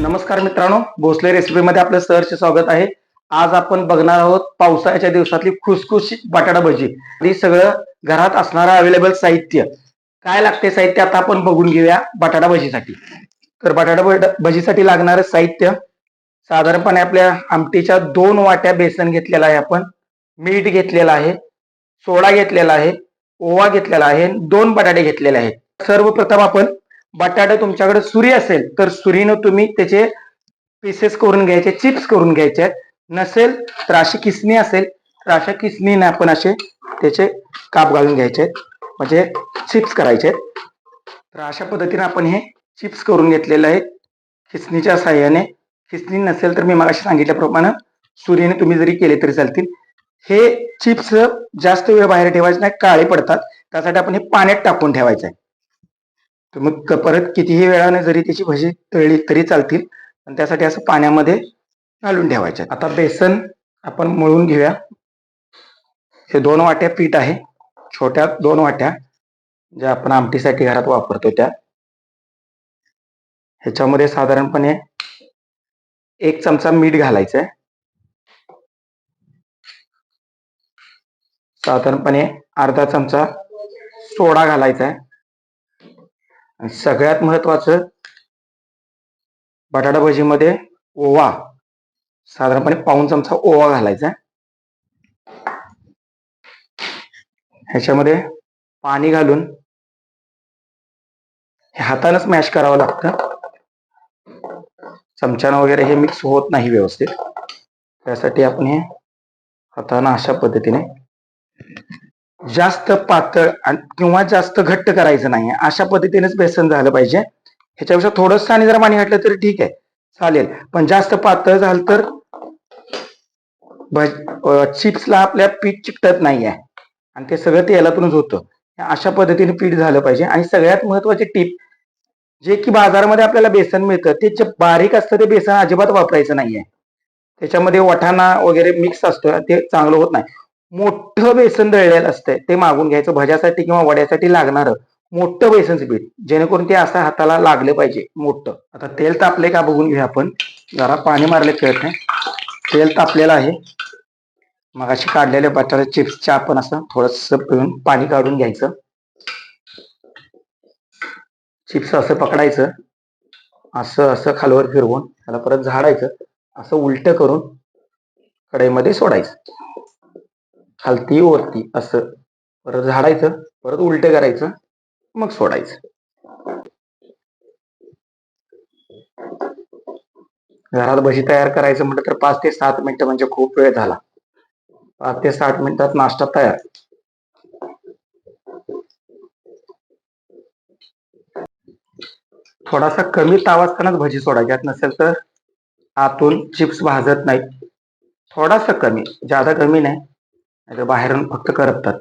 नमस्कार मित्रांनो, भोसले रेसिपीमध्ये आपलं सहर्ष स्वागत आहे. आज आपण बघणार आहोत पावसाळ्याच्या दिवसातली खुसखुशीत बटाटा भजी. हे सगळं घरात असणारं अवेलेबल साहित्य. काय लागते साहित्य आता आपण बघून घेऊया बटाटा भजीसाठी. तर बटाटा भजीसाठी लागणारं साहित्य साधारणपणे आपल्या आमटीच्या 2 वाट्या बेसन घेतलेला आहे आपण, मीठ घेतलेलं आहे, सोडा घेतलेला आहे, ओवा घेतलेला आहे, 2 बटाटे घेतलेले आहेत. सर्वप्रथम आपण बटाटा तुमच्याकडे सुरी असेल तर सुरीनं तुम्ही त्याचे पीसेस करून घ्यायचे, चिप्स करून घ्यायचे. नसेल तर अशी किसणी असेल तर अशा किसणीने आपण असे त्याचे काप घालून घ्यायचे, म्हणजे चिप्स करायचे. तर अशा पद्धतीने आपण हे चिप्स करून घेतलेले आहेत किसणीच्या साहाय्याने. किसणी नसेल तर मी मगाशी सांगितल्याप्रमाणे सुरीने तुम्ही जरी केले तरी चालतील. हे चिप्स जास्त वेळ बाहेर ठेवायचे नाही, काळे पडतात. त्यासाठी आपण हे पाण्यात टाकून ठेवायचं आहे. तर मग परत कितीही वेळाने जरी त्याची भजी तळली तरी चालतील, पण त्यासाठी असं पाण्यामध्ये घालून ठेवायचं. आता बेसन आपण मळून घेऊया. हे 2 वाट्या पीठ आहे, छोट्या 2 वाट्या ज्या आपण आमटीसाठी घरात वापरतो त्या. ह्याच्यामध्ये साधारणपणे 1 चमचा मीठ घालायचं आहे, साधारणपणे अर्धा चमचा सोडा घालायचा आहे, आणि सगळ्यात महत्वाचं बटाटा भजीमध्ये ओवा, साधारणपणे पाऊण चमचा ओवा घालायचा आहे. ह्याच्यामध्ये पाणी घालून हे हाताने स्मॅश करावं लागतं. चमच्यानं वगैरे हे मिक्स होत नाही व्यवस्थित. त्यासाठी आपण हे हाताने अशा पद्धतीने, जास्त पातळ किंवा जास्त घट्ट करायचं नाही, अशा पद्धतीनेच बेसन झालं पाहिजे. ह्याच्यापेक्षा थोडंसं आणि जर पाणी घातलं तरी ठीक आहे, चालेल. पण जास्त पातळ झालं तर चिप्सला आपल्या पीठ चिकटत नाहीये आणि ते सगळं तेलातूनच होतं. अशा पद्धतीने पीठ झालं पाहिजे. आणि सगळ्यात महत्वाची टीप, जे की बाजारामध्ये आपल्याला बेसन मिळतं ते बारीक असतं, ते बेसन अजिबात वापरायचं नाहीये. त्याच्यामध्ये वाटाणा वगैरे मिक्स असतो, ते चांगलं होत नाही. मोठं बेसन दळलेलं असतंय ते मागून घ्यायचं, भज्यासाठी किंवा वड्यासाठी लागणारं मोठं बेसनचं पीठ, जेणेकरून ते असं हाताला लागलं पाहिजे मोठं. आता तेल तापले का बघून घेऊया आपण. जरा पाणी मारले कळत नाही. तेल तापलेलं आहे. मग अशी काढलेल्या बटाटा चिप्सच्या आपण असं थोडंसं पिळून पाणी काढून घ्यायचं. चिप्स असं पकडायचं, असं असं खालवर फिरवून त्याला परत झाडायचं, असं उलट करून कढईमध्ये सोडायचं, खालती वरती असं परत झाडायचं, परत उलट करायचं, मग सोडायचं. घरात भजी तयार करायचं म्हटलं तर 5 ते 7 मिनिटं म्हणजे खूप वेळ झाला. 5 ते 7 मिनिटात नाश्ता तयार. थोडासा कमी तावा असतानाच भजी सोडायच्यात, नसेल तर आतून चिप्स भाजत नाहीत. थोडासा कमी, जादा कमी नाही, नाहीतर बाहेरून फक्त करपतात.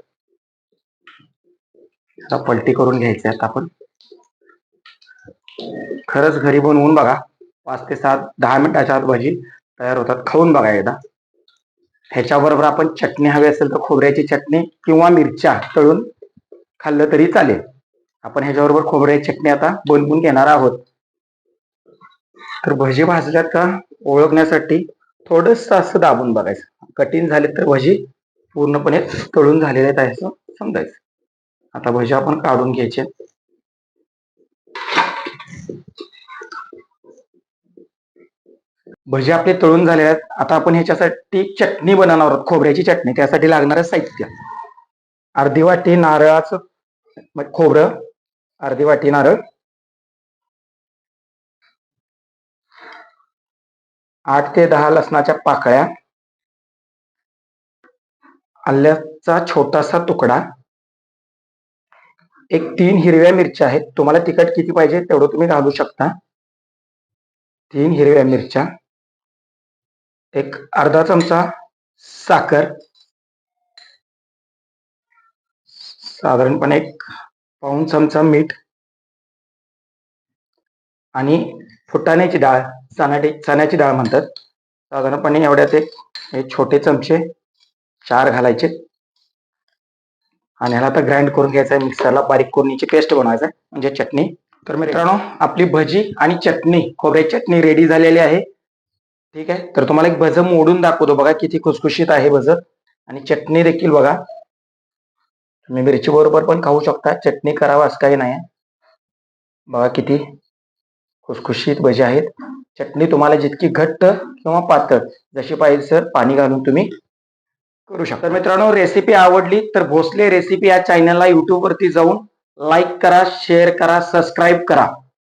आता पलटी करून घ्यायचे आहेत आपण. खरंच घरी बनवून बघा, 5 ते 10 मिनिटाच्या आत भजी तयार होतात. खाऊन बघा एकदा. ह्याच्याबरोबर आपण चटणी हवी असेल तर खोबऱ्याची चटणी किंवा मिरच्या तळून खाल्लं तरी चालेल. आपण ह्याच्याबरोबर खोबऱ्याची चटणी आता बनवून घेणार आहोत. तर भजी भाजल्यात का ओळखण्यासाठी थोडंसं असं दाबून बघायचं. कठीण झाले तर भजी पूर्णपणे तळून झालेले आहेत असं समजायचं. आता भजी आपण काढून घ्यायचे. भजी आपले तळून झाले आहेत. आता आपण ह्याच्यासाठी चटणी बनवणार आहोत, खोबऱ्याची चटणी. त्यासाठी लागणारं साहित्य: अर्धी वाटी नारळाचं खोबरं, अर्धी वाटी नारळ, 8 ते 10 लसणाच्या पाकळ्या, आल्याचा छोटासा तुकडा, 3 हिरव्या मिरच्या आहेत. तुम्हाला तिखट किती पाहिजे तेवढं तुम्ही घालू शकता. 3 हिरव्या मिरच्या, अर्धा चमचा साखर, साधारणपणे पाऊण चमचा मीठ, आणि फुटाण्याची डाळ, चण्याची डाळ म्हणतात, साधारणपणे एवढ्यात हे छोटे चमचे 4 घालायचे. आणि ह्याला आता ग्राइंड करून घ्यायचं आहे मिक्सरला, बारीक करून याची पेस्ट बनवायचं आहे, म्हणजे चटणी तर मित्रांनो आपली भजी आणि चटणी, खोबऱ्याची चटणी रेडी झालेली आहे. ठीक आहे, तर तुम्हाला एक भज मोडून दाखवतो बघा किती खुसखुशीत आहे भज. आणि चटणी देखील बघा, तुम्ही मिरची बरोबर पण खाऊ शकता, चटणी करावं असं काही नाही. बघा किती खुसखुशीत भजी आहेत. चटणी तुम्हाला जितकी घट्ट किंवा पातळ जशी पाहिजे सर पाणी घालून तुम्ही करू शकता. तर मित्रांनो रेसिपी आवडली तर भोसले रेसिपी या चॅनलला YouTube वरती जाऊन लाईक करा, शेअर करा, सबस्क्राईब करा.